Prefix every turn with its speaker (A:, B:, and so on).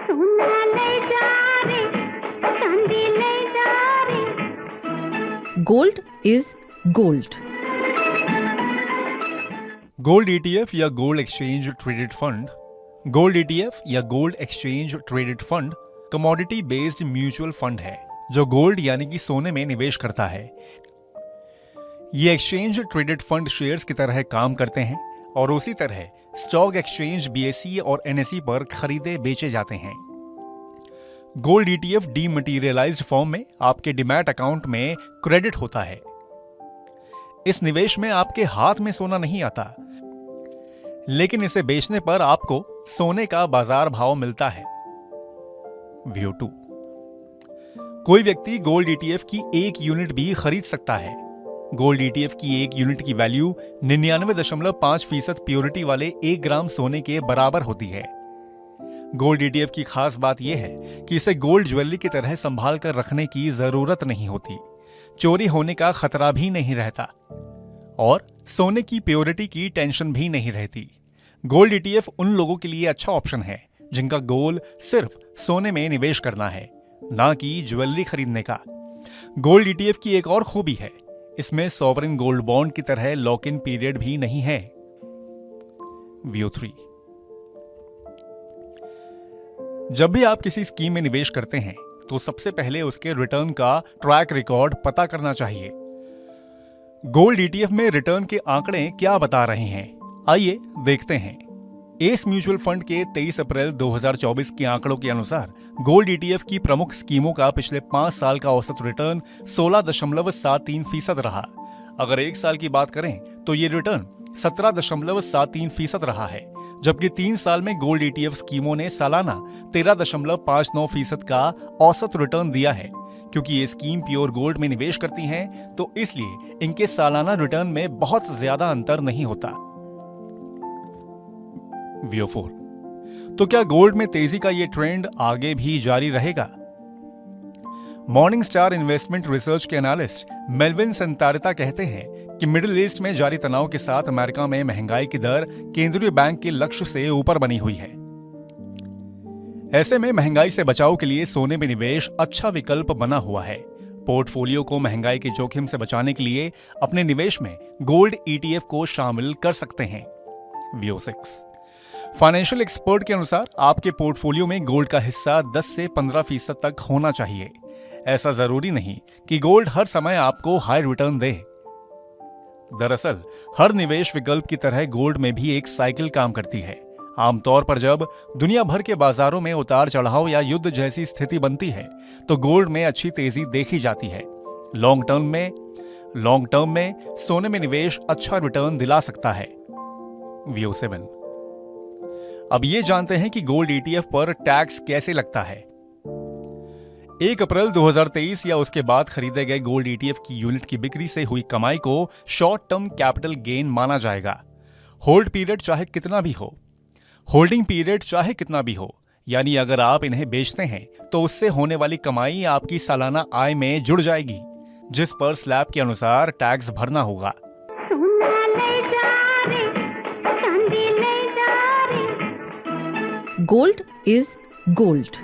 A: सोना ले जा रे, चांदी ले जा रे।
B: Gold is gold.
C: Gold ETF या gold exchange traded fund. Gold ETF या gold exchange traded fund commodity based mutual fund है जो गोल्ड यानी कि सोने में निवेश करता है। ये एक्सचेंज ट्रेडेड फंड शेयर्स की तरह काम करते हैं और उसी तरह स्टॉक एक्सचेंज बीएसई और एनएसई पर खरीदे बेचे जाते हैं। गोल्ड ईटीएफ डीमटेरियलाइज्ड फॉर्म में आपके डीमैट अकाउंट में क्रेडिट होता है। इस निवेश में आपके हाथ में सोना नहीं आता, लेकिन इसे बेचने पर आपको सोने का बाजार भाव मिलता है। व्यू 2। कोई व्यक्ति गोल्ड ईटीएफ की 1 यूनिट भी खरीद सकता है। गोल्ड ईटीएफ की 1 यूनिट की वैल्यू 99.5% प्योरिटी वाले 1 ग्राम सोने के बराबर होती है। गोल्ड ईटीएफ की खास बात यह है कि इसे गोल्ड ज्वेलरी की तरह संभाल कर रखने की जरूरत नहीं होती, चोरी होने का खतरा भी नहीं रहता और सोने की प्योरिटी की टेंशन भी नहीं रहती। गोल्ड ईटीएफ उन लोगों के लिए अच्छा ऑप्शन है जिनका गोल सिर्फ सोने में निवेश करना है, ना कि ज्वेलरी खरीदने का। गोल्ड ईटीएफ की एक और खूबी है, इसमें सॉवरेन गोल्ड बॉन्ड की तरह लॉक इन पीरियड भी नहीं है। व्यू 3। जब भी आप किसी स्कीम में निवेश करते हैं तो सबसे पहले उसके रिटर्न का ट्रैक रिकॉर्ड पता करना चाहिए। गोल्ड ईटीएफ में रिटर्न के आंकड़े क्या बता रहे हैं, आइए देखते हैं। एस म्यूचुअल फंड के 23 अप्रैल 2024 के आंकड़ों के अनुसार गोल्ड ईटीएफ की प्रमुख स्कीमों का पिछले 5 साल का औसत रिटर्न 16.73% रहा। अगर 1 साल की बात करें तो ये रिटर्न 17.73% रहा है, जबकि 3 साल में गोल्ड ईटीएफ स्कीमों ने सालाना 13.59% का औसत रिटर्न दिया है। क्योंकि ये स्कीम प्योर गोल्ड में निवेश करती हैं, तो इसलिए इनके सालाना रिटर्न में बहुत ज्यादा अंतर नहीं होता। व्यू 4। तो क्या गोल्ड में तेजी का ये ट्रेंड आगे भी जारी रहेगा? मॉर्निंग स्टार इन्वेस्टमेंट रिसर्च के एनालिस्ट मेलविन संतारिता कहते हैं कि मिडिल ईस्ट में जारी तनाव के साथ अमेरिका में महंगाई की दर केंद्रीय बैंक के लक्ष्य से ऊपर बनी हुई है। ऐसे में महंगाई से बचाव के लिए सोने में निवेश अच्छा विकल्प बना हुआ है। पोर्टफोलियो को महंगाई के जोखिम से बचाने के लिए अपने निवेश में गोल्ड ईटीएफ को शामिल कर सकते हैं। व्यू 6। फाइनेंशियल एक्सपर्ट के अनुसार आपके पोर्टफोलियो में गोल्ड का हिस्सा 10 से 15% तक होना चाहिए। ऐसा जरूरी नहीं कि गोल्ड हर समय आपको हाई रिटर्न दे। दरअसल हर निवेश विकल्प की तरह गोल्ड में भी एक साइकिल काम करती है। आमतौर पर जब दुनिया भर के बाजारों में उतार चढ़ाव या युद्ध जैसी स्थिति बनती है तो गोल्ड में अच्छी तेजी देखी जाती है। लॉन्ग टर्म में सोने में निवेश अच्छा रिटर्न दिला सकता है। व्यू 7। अब ये जानते हैं कि गोल्ड ईटीएफ पर टैक्स कैसे लगता है। 1 अप्रैल 2023 या उसके बाद खरीदे गए गोल्ड ईटीएफ की यूनिट की बिक्री से हुई कमाई को शॉर्ट टर्म कैपिटल गेन माना जाएगा। होल्डिंग पीरियड चाहे कितना भी हो, यानी अगर आप इन्हें बेचते हैं तो उससे होने वाली कमाई आपकी सालाना आय में जुड़ जाएगी, जिस पर स्लैब के अनुसार टैक्स भरना होगा।
A: सोना ले जा रे, चांदी ले जा रे।
B: Gold is gold.